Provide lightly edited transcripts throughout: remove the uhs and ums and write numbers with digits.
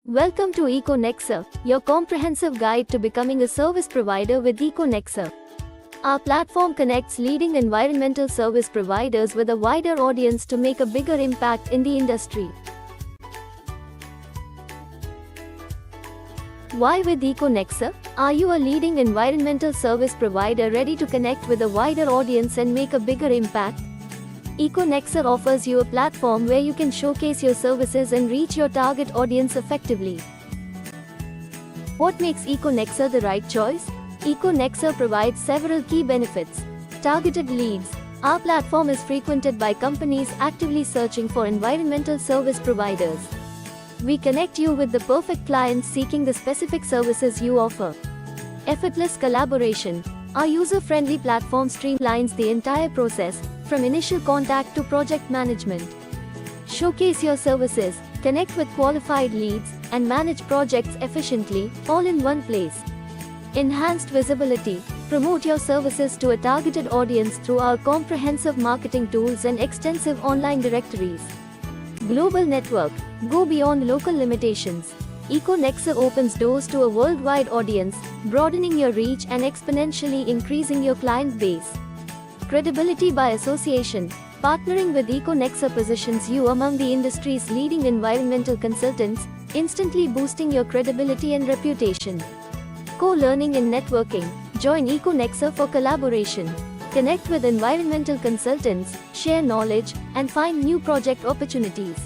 Welcome to EcoNexer, your comprehensive guide to becoming a service provider with EcoNexer. Our platform connects leading environmental service providers with a wider audience to make a bigger impact in the industry. Why with EcoNexer? Are you a leading environmental service provider ready to connect with a wider audience and make a bigger impact? EcoNexer offers you a platform where you can showcase your services and reach your target audience effectively. What makes EcoNexer the right choice? EcoNexer provides several key benefits. Targeted leads. Our platform is frequented by companies actively searching for environmental service providers. We connect you with the perfect clients seeking the specific services you offer. Effortless collaboration. Our user-friendly platform streamlines the entire process, from initial contact to project management. Showcase your services, connect with qualified leads, and manage projects efficiently, all in one place. Enhanced visibility. Promote your services to a targeted audience through our comprehensive marketing tools and extensive online directories. Global network. Go beyond local limitations. EcoNexer opens doors to a worldwide audience, broadening your reach and exponentially increasing your client base. Credibility by association. Partnering with EcoNexer positions you among the industry's leading environmental consultants, instantly boosting your credibility and reputation. Co-learning and networking. Join EcoNexer for collaboration. Connect with environmental consultants, share knowledge, and find new project opportunities.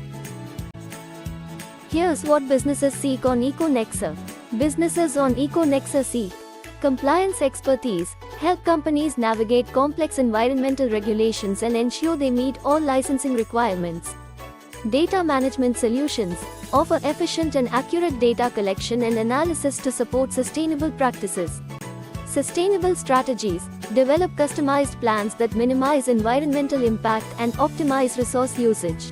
Here's what businesses seek on EcoNexer. Businesses on EcoNexer seek compliance expertise. Help companies navigate complex environmental regulations and ensure they meet all licensing requirements. Data management solutions. Offer efficient and accurate data collection and analysis to support sustainable practices. Sustainable strategies. Develop customized plans that minimize environmental impact and optimize resource usage.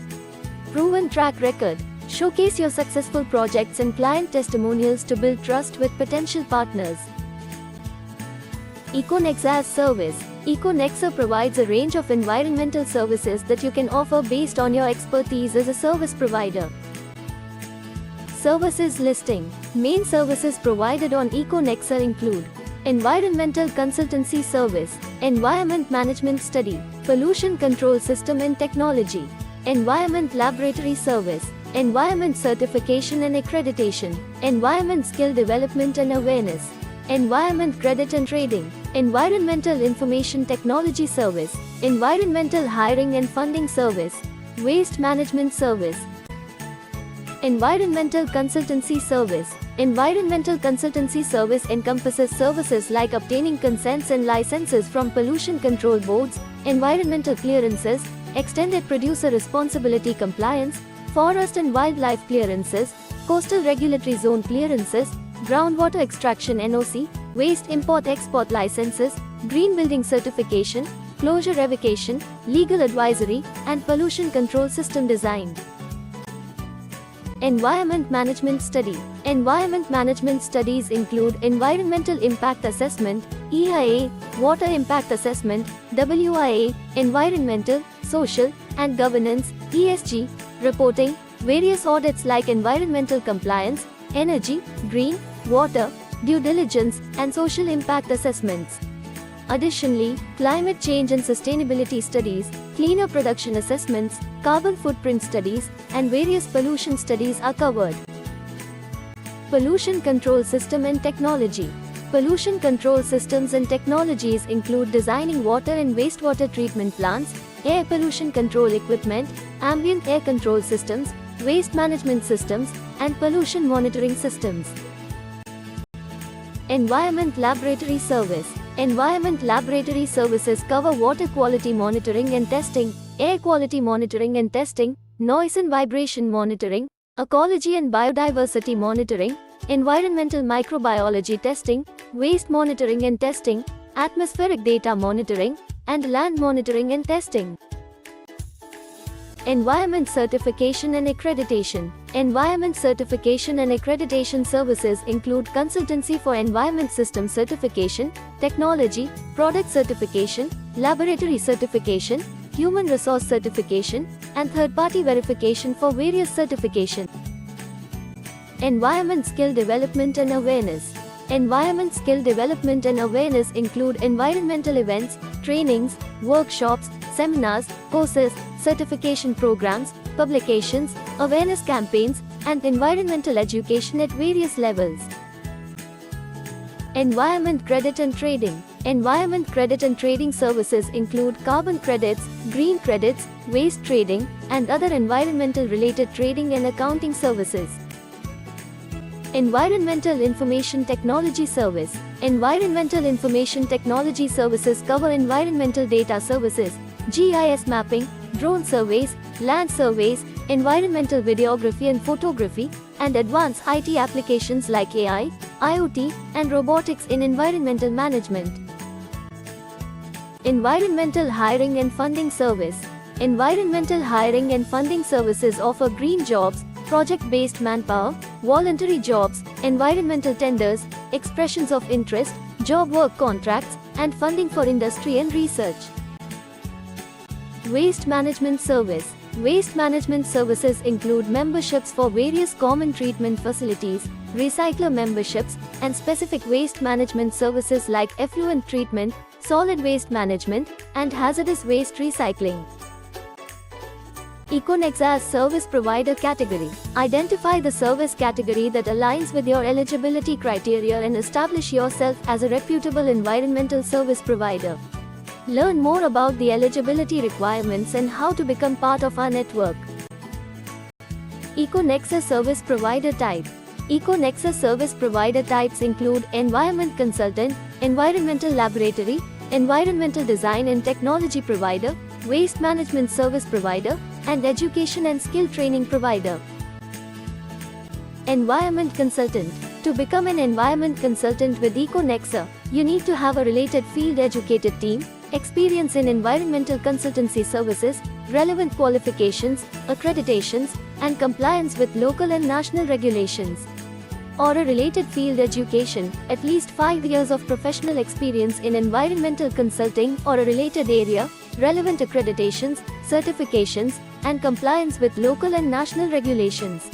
Proven track record. Showcase your successful projects and client testimonials to build trust with potential partners. EcoNexer service. EcoNexer provides a range of environmental services that you can offer based on your expertise as a service provider. Services listing. Main services provided on EcoNexer include environmental consultancy service, environment management study, pollution control system and technology, environment laboratory service, environment certification and accreditation, environment skill development and awareness, environment credit and trading, environmental information technology service, environmental hiring and funding service, waste management service. Environmental consultancy service. Environmental consultancy service encompasses services like obtaining consents and licenses from pollution control boards, environmental clearances, extended producer responsibility compliance, forest and wildlife clearances, coastal regulatory zone clearances, groundwater extraction NOC, waste import-export licenses, green building certification, closure revocation, legal advisory, and pollution control system design. Environment management study. Environment management studies include environmental impact assessment, EIA, water impact assessment, WIA, environmental, social, and governance, ESG, reporting, various audits like environmental compliance, energy, green, water, due diligence, and social impact assessments. Additionally, climate change and sustainability studies, cleaner production assessments, carbon footprint studies, and various pollution studies are covered. Pollution control system and technology. Pollution control systems and technologies include designing water and wastewater treatment plants, air pollution control equipment, ambient air control systems, waste management systems, and pollution monitoring systems. Environment laboratory service. Environment laboratory services cover water quality monitoring and testing, air quality monitoring and testing, noise and vibration monitoring, ecology and biodiversity monitoring, environmental microbiology testing, waste monitoring and testing, atmospheric data monitoring, and land monitoring and testing. Environment certification and accreditation. Environment certification and accreditation services include consultancy for environment system certification, technology, product certification, laboratory certification, human resource certification, and third-party verification for various certification. Environment skill development and awareness. Environment skill development and awareness include environmental events, trainings, workshops, seminars, courses, certification programs, publications, awareness campaigns, and environmental education at various levels. Environment credit and trading. Environment credit and trading services include carbon credits, green credits, waste trading, and other environmental related trading and accounting services. Environmental Information Technology Service. Environmental Information Technology Services cover environmental data services, GIS mapping, drone surveys, land surveys, environmental videography and photography, and advanced IT applications like AI, IoT, and robotics in environmental management. Environmental Hiring and Funding Service. Environmental hiring and funding services offer green jobs, project-based manpower, voluntary jobs, environmental tenders, expressions of interest, job work contracts, and funding for industry and research. Waste Management Service. Waste management services include memberships for various common treatment facilities, recycler memberships, and specific waste management services like effluent treatment, solid waste management, and hazardous waste recycling. EcoNexa Service Provider Category. Identify the service category that aligns with your eligibility criteria and establish yourself as a reputable environmental service provider. Learn more about the eligibility requirements and how to become part of our network. EcoNexa Service Provider Type. EcoNexa Service Provider types include Environment Consultant, Environmental Laboratory, Environmental Design and Technology Provider, Waste Management Service Provider, and Education and Skill Training Provider. Environment Consultant. To become an environment consultant with EcoNexa, you need to have a related field-educated team, experience in environmental consultancy services, relevant qualifications, accreditations, and compliance with local and national regulations. Or a related field education, at least 5 years of professional experience in environmental consulting or a related area, relevant accreditations, certifications, and compliance with local and national regulations.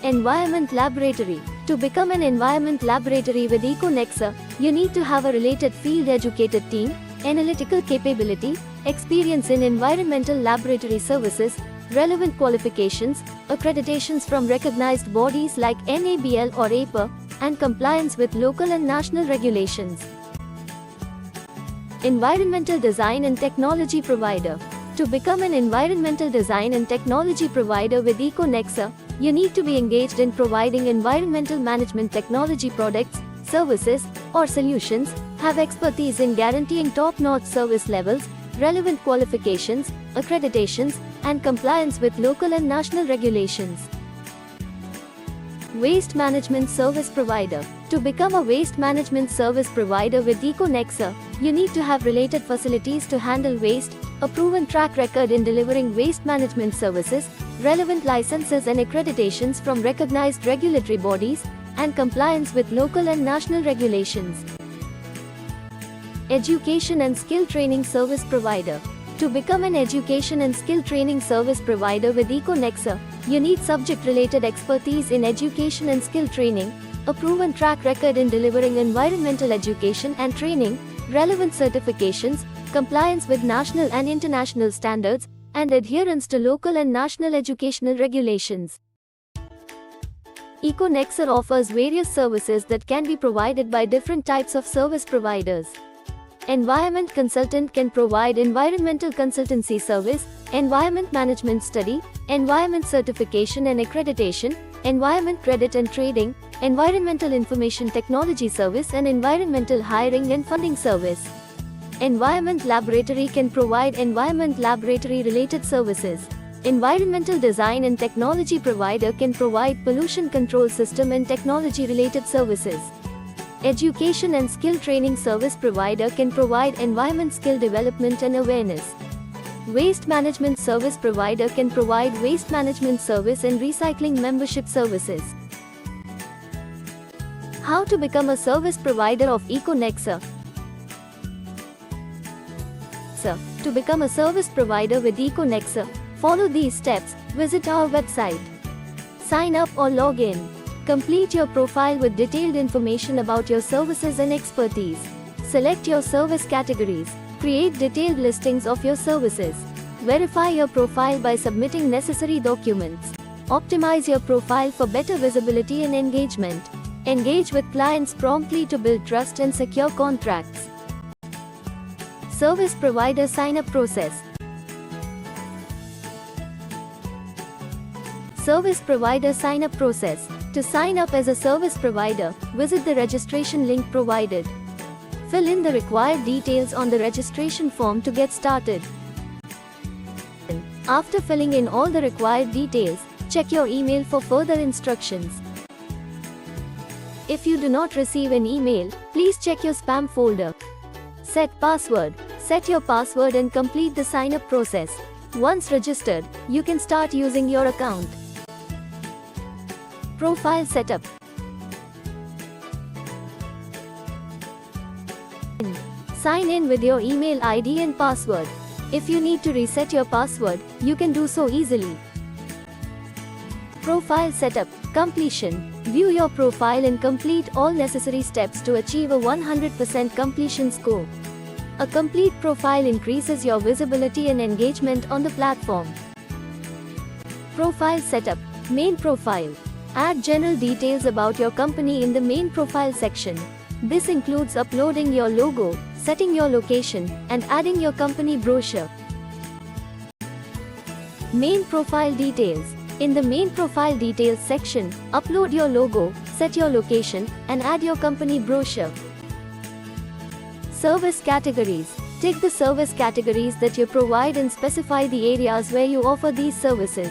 Environment Laboratory. To become an environment laboratory with EcoNexa, you need to have a related field-educated team, analytical capability, experience in environmental laboratory services, relevant qualifications, accreditations from recognized bodies like NABL or APA, and compliance with local and national regulations. Environmental Design and Technology Provider. To become an environmental design and technology provider with EcoNexa, you need to be engaged in providing environmental management technology products, services, or solutions, have expertise in guaranteeing top-notch service levels, relevant qualifications, accreditations, and compliance with local and national regulations. Waste Management Service Provider. To become a waste management service provider with EcoNexa, you need to have related facilities to handle waste, a proven track record in delivering waste management services, relevant licenses and accreditations from recognized regulatory bodies, and compliance with local and national regulations. Education and Skill Training Service Provider. To become an education and skill training service provider with EcoNexa, you need subject-related expertise in education and skill training, a proven track record in delivering environmental education and training, relevant certifications, compliance with national and international standards, and adherence to local and national educational regulations. EcoNexa offers various services that can be provided by different types of service providers. Environment Consultant can provide environmental consultancy service, environment management study, environment certification and accreditation, environment credit and trading, environmental information technology service, and environmental hiring and funding service. Environment Laboratory can provide environment laboratory related services. Environmental Design and Technology Provider can provide pollution control system and technology related services. Education and Skill Training Service Provider can provide environment skill development and awareness. Waste Management Service Provider can provide waste management service and recycling membership services. How to become a service provider of EcoNexa? To become a service provider with EcoNexa, follow these steps. Visit our website. Sign up or log in. Complete your profile with detailed information about your services and expertise. Select your service categories. Create detailed listings of your services. Verify your profile by submitting necessary documents. Optimize your profile for better visibility and engagement. Engage with clients promptly to build trust and secure contracts. Service provider sign-up process. Service provider sign-up process. To sign up as a service provider, visit the registration link provided. Fill in the required details on the registration form to get started. After filling in all the required details, check your email for further instructions. If you do not receive an email, please check your spam folder. Set password. Set your password and complete the sign-up process. Once registered, you can start using your account. Profile setup. Sign in with your email ID and password. If you need to reset your password, you can do so easily. Profile setup. Completion. View your profile and complete all necessary steps to achieve a 100% completion score. A complete profile increases your visibility and engagement on the platform. Profile setup. Main profile. Add general details about your company in the main profile section. This includes uploading your logo, setting your location, and adding your company brochure. Main profile details. In the main profile details section, upload your logo, set your location, and add your company brochure. Service categories. Tick the service categories that you provide and specify the areas where you offer these services.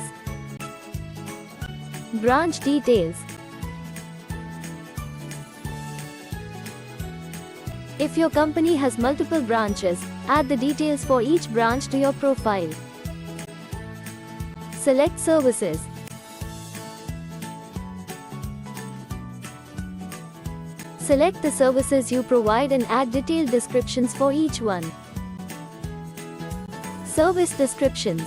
Branch details. If your company has multiple branches, add the details for each branch to your profile. Select services. Select the services you provide and add detailed descriptions for each one. Service descriptions.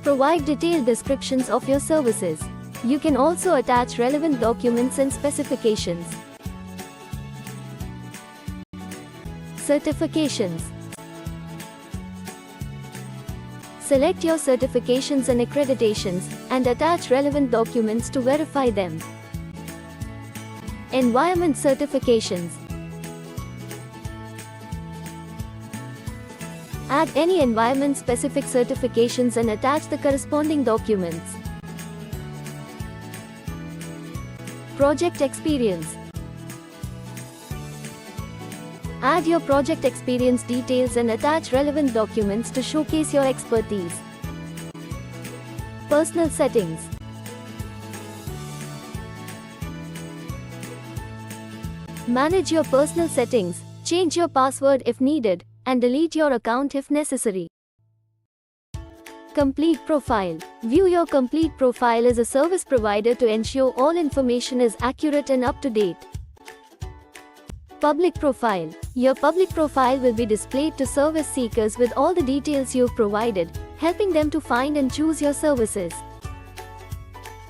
Provide detailed descriptions of your services. You can also attach relevant documents and specifications. Certifications. Select your certifications and accreditations, and attach relevant documents to verify them. Environment certifications. Add any environment-specific certifications and attach the corresponding documents. Project experience. Add your project experience details and attach relevant documents to showcase your expertise. Personal settings. Manage your personal settings, change your password if needed, and delete your account if necessary. Complete profile. View your complete profile as a service provider to ensure all information is accurate and up to date. Public profile. Your public profile will be displayed to service seekers with all the details you've provided, helping them to find and choose your services.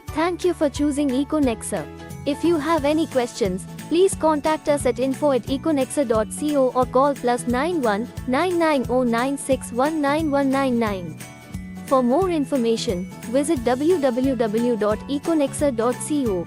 Thank you for choosing EcoNexer. If you have any questions, please contact us at info@econexer.co or call +91 9909619199. For more information, visit www.econexer.co.